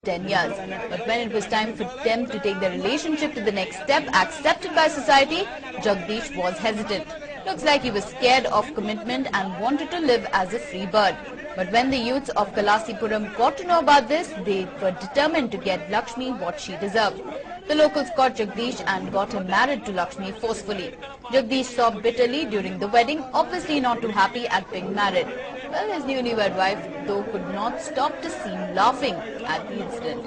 10 years. But when it was time for them to take their relationship to the next step, accepted by society, Jagdish was hesitant. Looks like he was scared of commitment and wanted to live as a free bird. But when the youths of Kalasipuram got to know about this, they were determined to get Lakshmi what she deserved. The locals caught Jagdish and got him married to Lakshmi forcefully. Jagdish sobbed bitterly during the wedding, obviously not too happy at being married. Well, his newlywed wife, though, could not stop to seem laughing at the incident.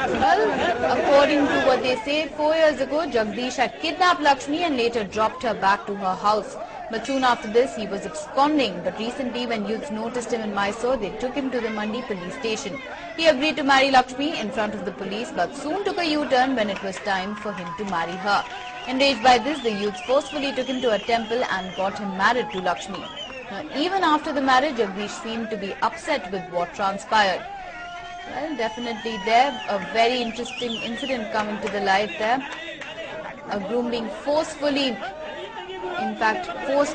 Well, according to what they say, 4 years ago, Jagdish had kidnapped Lakshmi and later dropped her back to her house. But soon after this, he was absconding. But recently, when youths noticed him in Mysore, they took him to the Mandi police station. He agreed to marry Lakshmi in front of the police, but soon took a U-turn when it was time for him to marry her. Enraged by this, the youths forcefully took him to a temple and got him married to Lakshmi. Now, even after the marriage, Jagdish seemed to be upset with what transpired. Well, definitely there, a very interesting incident coming to the light there. A groom being forcefully, in fact,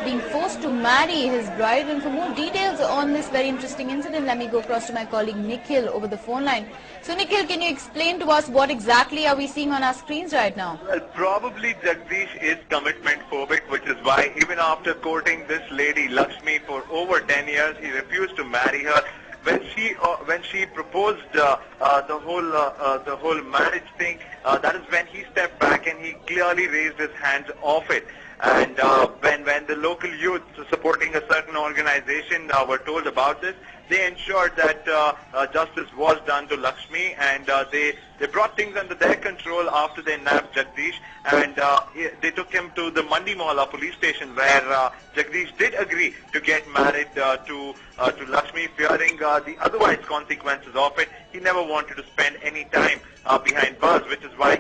being forced to marry his bride. And for more details on this very interesting incident, let me go across to my colleague Nikhil over the phone line. So Nikhil, can you explain to us what exactly are we seeing on our screens right now? Well, probably Jagdish is commitment phobic, which is why even after courting this lady Lakshmi for over 10 years, he refused to marry her. When she proposed the whole marriage thing, that is when he stepped back and he clearly raised his hands off it. And when the local youth supporting a certain organization were told about this, they ensured that justice was done to Lakshmi, and they brought things under their control after they nabbed Jagdish, and they took him to the Mandi Mohalla police station, where Jagdish did agree to get married to Lakshmi, fearing the otherwise consequences of it. He never wanted to spend any time behind bars, which is why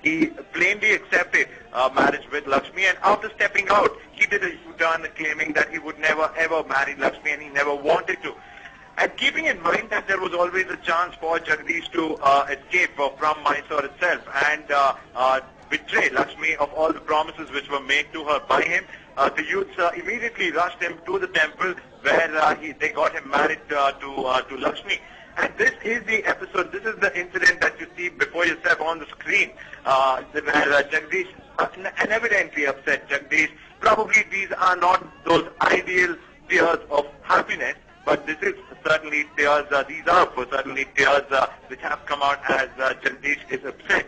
he plainly accepted marriage with Lakshmi, and after stepping out, he did a U-turn claiming that he would never ever marry Lakshmi and he never wanted to. And keeping in mind that there was always a chance for Jagdish to escape from Mysore itself and betray Lakshmi of all the promises which were made to her by him, the youths immediately rushed him to the temple where they got him married to Lakshmi. And this is the episode, this is the incident that you see before yourself on the screen, where Jagdish, and evidently upset Jagdish. Probably these are not those ideal tears of happiness, but this is certainly tears, these are certainly tears which have come out as Jagdish is upset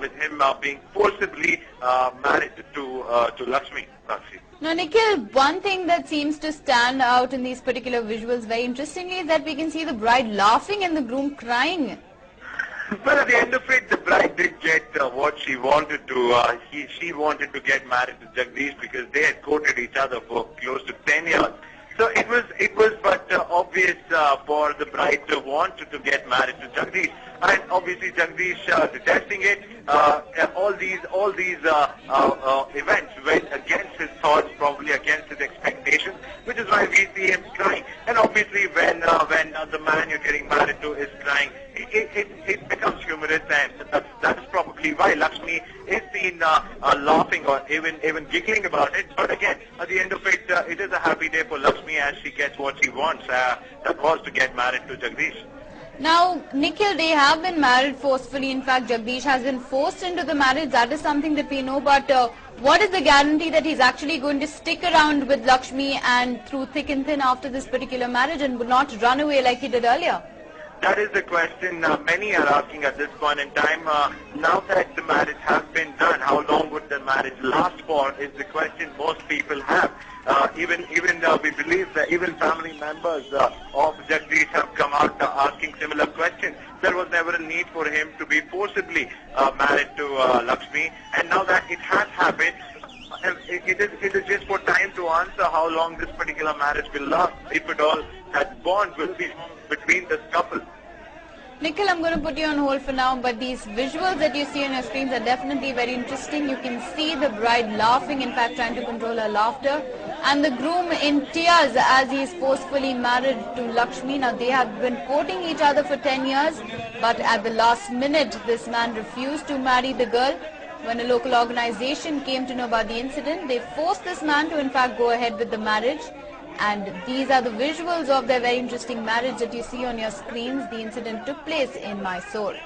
with him being forcibly married to Lakshmi. Now, Nikhil, one thing that seems to stand out in these particular visuals very interestingly is that we can see the bride laughing and the groom crying. Well, at the end of it, the bride did get what she wanted to. She wanted to get married to Jagdish because they had courted each other for close to 10 years. So it was but obvious for the bride to want to get married to Jagdish, and obviously Jagdish detesting it. All these events went against his thoughts, probably against his expectations, which is why we see him crying. And obviously when the man you're getting married to is crying, it becomes humorous, and that's probably why Lakshmi is seen laughing or even giggling about it. But again, at the end of it, it is a happy day for Lakshmi as she gets what she wants. That was to get married to Jagdish. Now, Nikhil, they have been married forcefully. In fact, Jagdish has been forced into the marriage. That is something that we know. But what is the guarantee that he's actually going to stick around with Lakshmi and through thick and thin after this particular marriage and will not run away like he did earlier? That is the question many are asking at this point in time. Now that the marriage has been done, how long would the marriage last for is the question most people have. Even we believe that even family members of Jagdish have come out asking similar questions. There was never a need for him to be forcibly married to Lakshmi, and now that it has happened, it is just for time to answer how long this particular marriage will last, if at all that bond will be between this couple. Nikhil, I'm going to put you on hold for now, but these visuals that you see on your screens are definitely very interesting. You can see the bride laughing, in fact trying to control her laughter, and the groom in tears as he is forcefully married to Lakshmi. Now, they have been courting each other for 10 years, but at the last minute, this man refused to marry the girl. When a local organization came to know about the incident, they forced this man to in fact go ahead with the marriage. And these are the visuals of their very interesting marriage that you see on your screens. The incident took place in Mysore.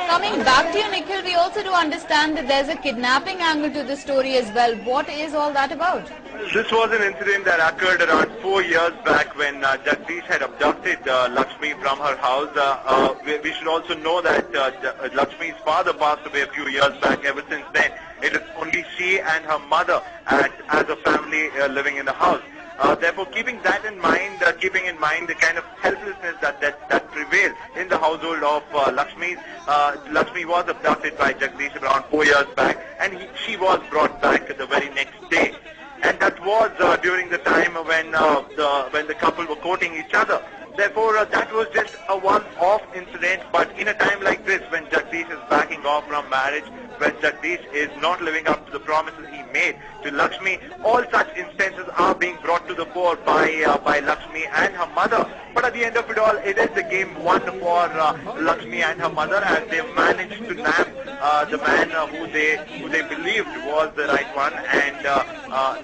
Coming back to you, Nikhil, we also do understand that there's a kidnapping angle to the story as well. What is all that about? This was an incident that occurred around 4 years back when Jagdish had abducted Lakshmi from her house. We should also know that Lakshmi's father passed away a few years back. Ever since then, it is only she and her mother as a family living in the house. Therefore, keeping that in mind, keeping in mind the kind of helplessness that prevailed in the household of Lakshmi was abducted by Jagdish around 4 years back, and she was brought back the very next day. And that was during the time when the couple were courting each other. Therefore, that was just a one-off incident. But in a time like this, when Jagdish is backing off from marriage, when Jagdish is not living up to the promises he made to Lakshmi, all such instances are being brought to the fore by Lakshmi and her mother. But at the end of it all, it is the game won for Lakshmi and her mother, as they managed to nab the man who they believed was the right one, and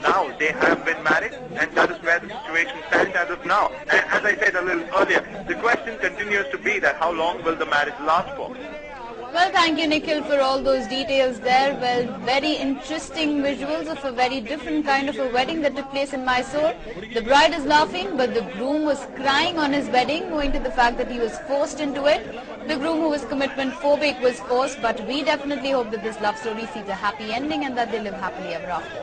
now they have been married, and that is where the situation stands as of now. And as I said a little earlier, the question continues to be that how long will the marriage last for? Well, thank you, Nikhil, for all those details there. Well, very interesting visuals of a very different kind of a wedding that took place in Mysore. The bride is laughing, but the groom was crying on his wedding, owing to the fact that he was forced into it. The groom, who was commitment phobic, was forced, but we definitely hope that this love story sees a happy ending and that they live happily ever after.